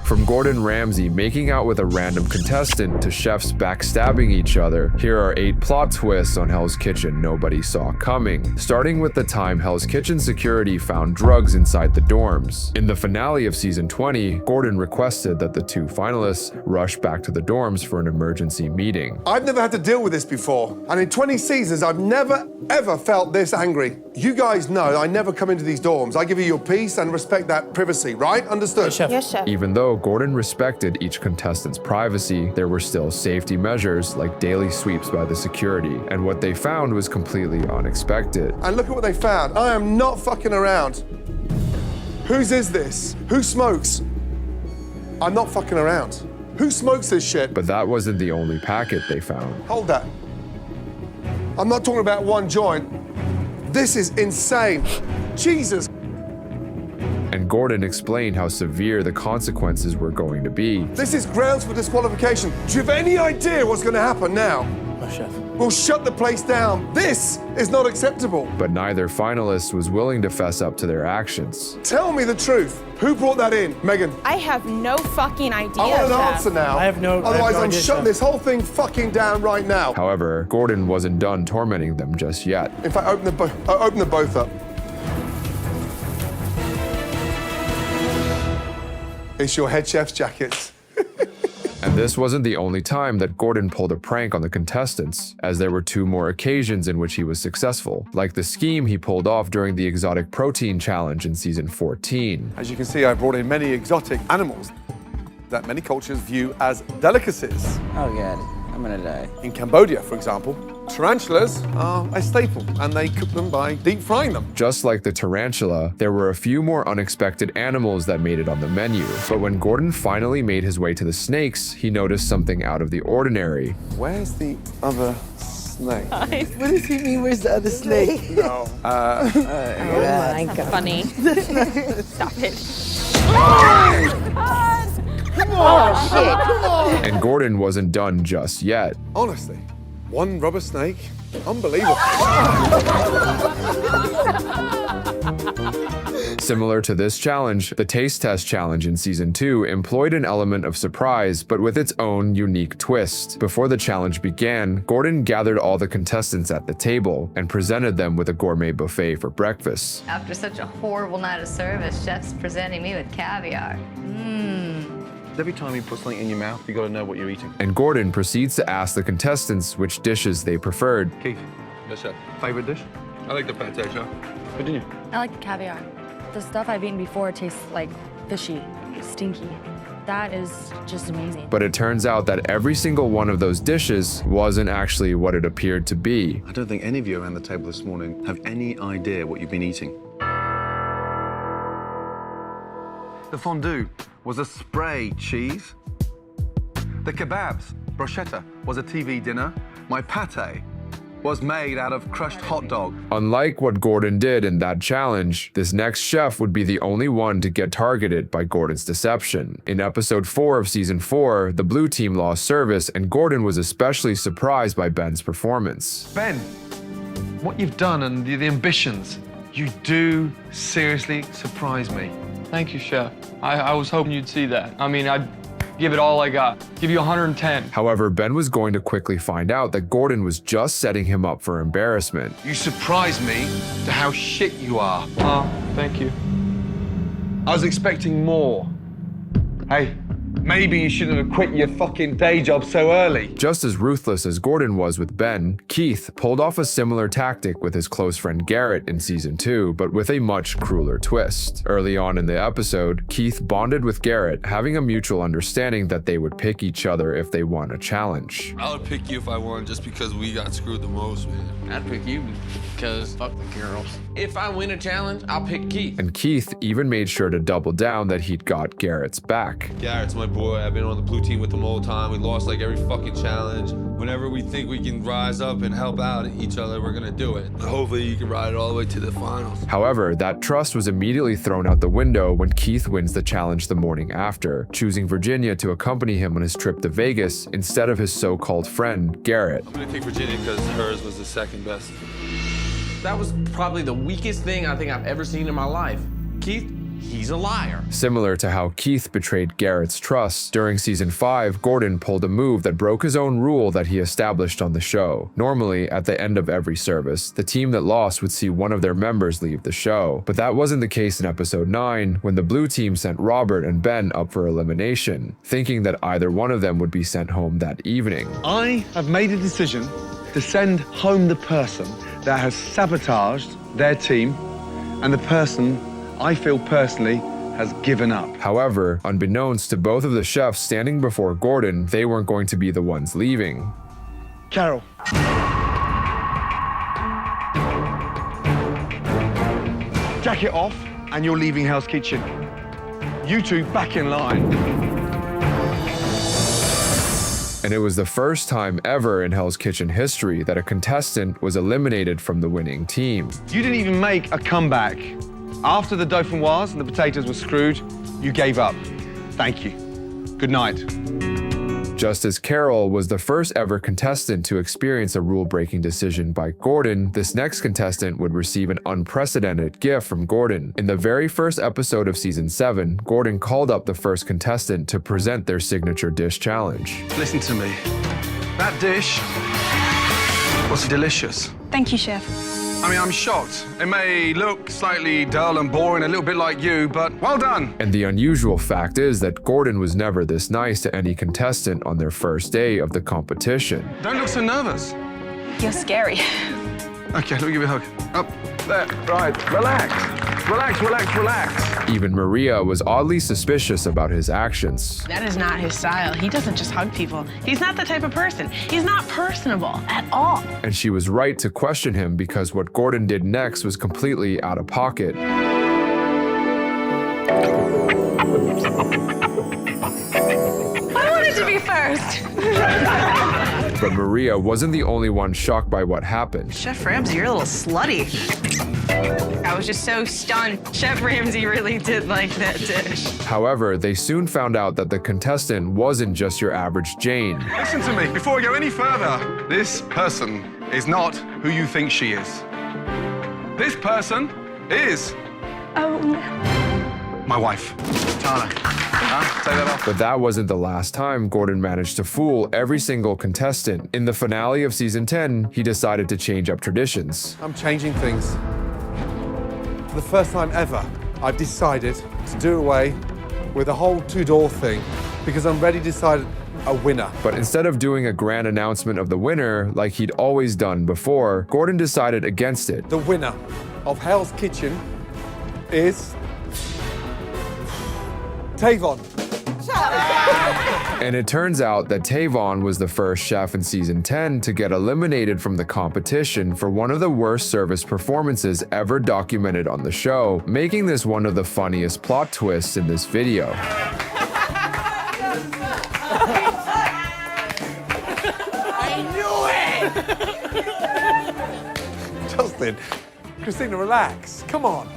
From Gordon Ramsay making out with a random contestant to chefs backstabbing each other, here are 8 plot twists on Hell's Kitchen nobody saw coming, starting with the time Hell's Kitchen security found drugs inside the dorms. In the finale of season 20, Gordon requested that the 2 finalists rush back to the dorms for an emergency meeting. I've never had to deal with this before, and in 20 seasons, I've never, ever felt this angry. You guys know I never come into these dorms. I give you your peace and respect that privacy, right? Understood? Yes, chef. Yes, chef. Even though Gordon respected each contestant's privacy, there were still safety measures like daily sweeps by the security, and what they found was completely unexpected. And look at what they found. I am not fucking around. Whose is this? Who smokes? I'm not fucking around. Who smokes this shit? But that wasn't the only packet they found. Hold that. I'm not talking about one joint. This is insane. Jesus. And Gordon explained how severe the consequences were going to be. This is grounds for disqualification. Do you have any idea what's going to happen now? No, chef. We'll shut the place down. This is not acceptable. But neither finalist was willing to fess up to their actions. Tell me the truth. Who brought that in? Megan. I have no fucking idea, I want an chef. answer now. I have no Otherwise, I'm idea, shutting chef. this whole thing fucking down right now. However, Gordon wasn't done tormenting them just yet. In fact, open them both up. It's your head chef's jackets. And this wasn't the only time that Gordon pulled a prank on the contestants, as there were 2 more occasions in which he was successful, like the scheme he pulled off during the exotic protein challenge in season 14. As you can see, I brought in many exotic animals that many cultures view as delicacies. Oh god, I'm gonna die. In Cambodia, for example, tarantulas are a staple, and they cook them by deep frying them. Just like the tarantula, there were a few more unexpected animals that made it on the menu. But when Gordon finally made his way to the snakes, he noticed something out of the ordinary. Where's the other snake? What does he mean? Where's the other snake? No. Oh my god. Funny. Stop it. Oh shit, come on! And Gordon wasn't done just yet. Honestly, one rubber snake? Unbelievable. Similar to this challenge, the taste test challenge in season 2 employed an element of surprise, but with its own unique twist. Before the challenge began, Gordon gathered all the contestants at the table and presented them with a gourmet buffet for breakfast. After such a horrible night of service, chef's presenting me with caviar. Every time you put something in your mouth, you gotta know what you're eating. And Gordon proceeds to ask the contestants which dishes they preferred. Keith, Yes, chef. favorite dish? I like the pate, chef. Continue. I like the caviar. The stuff I've eaten before tastes like fishy, stinky. That is just amazing. But it turns out that every single one of those dishes wasn't actually what it appeared to be. I don't think any of you around the table this morning have any idea what you've been eating. The fondue was a spray cheese. The kebabs, bruschetta, was a TV dinner. My pate was made out of crushed hot dog. Unlike what Gordon did in that challenge, this next chef would be the only one to get targeted by Gordon's deception. In episode 4 of season 4, the blue team lost service, and Gordon was especially surprised by Ben's performance. Ben, what you've done and the ambitions, you do seriously surprise me. Thank you, Chef. I was hoping you'd see that. I mean, I'd give it all I got. Give you 110. However, Ben was going to quickly find out that Gordon was just setting him up for embarrassment. You surprise me to how shit you are. Oh, thank you. I was expecting more. Hey, maybe you shouldn't have quit your fucking day job so early. Just as ruthless as Gordon was with Ben, Keith pulled off a similar tactic with his close friend Garrett in season 2, but with a much crueler twist. Early on in the episode, Keith bonded with Garrett, having a mutual understanding that they would pick each other if they won a challenge. I would pick you if I won just because we got screwed the most, man. I'd pick you because fuck the girls. If I win a challenge, I'll pick Keith. And Keith even made sure to double down that he'd got Garrett's back. Garrett's my boy. I've been on the blue team with him all the time. We lost like every fucking challenge. Whenever we think we can rise up and help out each other, we're gonna do it. Hopefully you can ride it all the way to the finals. However, that trust was immediately thrown out the window when Keith wins the challenge the morning after, choosing Virginia to accompany him on his trip to Vegas instead of his so-called friend, Garrett. I'm gonna take Virginia because hers was the second best. That was probably the weakest thing I think I've ever seen in my life. Keith, he's a liar. Similar to how Keith betrayed Garrett's trust, during season 5, Gordon pulled a move that broke his own rule that he established on the show. Normally, at the end of every service, the team that lost would see one of their members leave the show. But that wasn't the case in episode 9, when the blue team sent Robert and Ben up for elimination, thinking that either one of them would be sent home that evening. I have made a decision to send home the person that has sabotaged their team and the person I feel personally has given up. However, unbeknownst to both of the chefs standing before Gordon, they weren't going to be the ones leaving. Carol. Jacket off and you're leaving Hell's Kitchen. You two back in line. And it was the first time ever in Hell's Kitchen history that a contestant was eliminated from the winning team. You didn't even make a comeback. After the dauphinoise and the potatoes were screwed, you gave up. Thank you. Good night. Just as Carol was the first ever contestant to experience a rule-breaking decision by Gordon, this next contestant would receive an unprecedented gift from Gordon. In the very first episode of season 7, Gordon called up the first contestant to present their signature dish challenge. Listen to me. That dish was delicious. Thank you, Chef. I mean, I'm shocked. It may look slightly dull and boring, a little bit like you, but well done. And the unusual fact is that Gordon was never this nice to any contestant on their first day of the competition. Don't look so nervous. You're scary. Okay, let me give you a hug. Up, there, right, relax. Relax, relax, relax. Even Maria was oddly suspicious about his actions. That is not his style. He doesn't just hug people. He's not the type of person. He's not personable at all. And she was right to question him because what Gordon did next was completely out of pocket. I wanted to be first. But Maria wasn't the only one shocked by what happened. Chef Ramsay, you're a little slutty. I was just so stunned. Chef Ramsay really did like that dish. However, they soon found out that the contestant wasn't just your average Jane. Listen to me, before we go any further, this person is not who you think she is. This person is... my wife, Tana. Take that off. But that wasn't the last time Gordon managed to fool every single contestant. In the finale of season 10, he decided to change up traditions. I'm changing things. For the first time ever, I've decided to do away with the whole two-door thing because I'm ready to decide a winner. But instead of doing a grand announcement of the winner like he'd always done before, Gordon decided against it. The winner of Hell's Kitchen is... Tavon. And it turns out that Tavon was the first chef in season 10 to get eliminated from the competition for one of the worst service performances ever documented on the show, making this one of the funniest plot twists in this video. Justin, Christina, relax. Come on.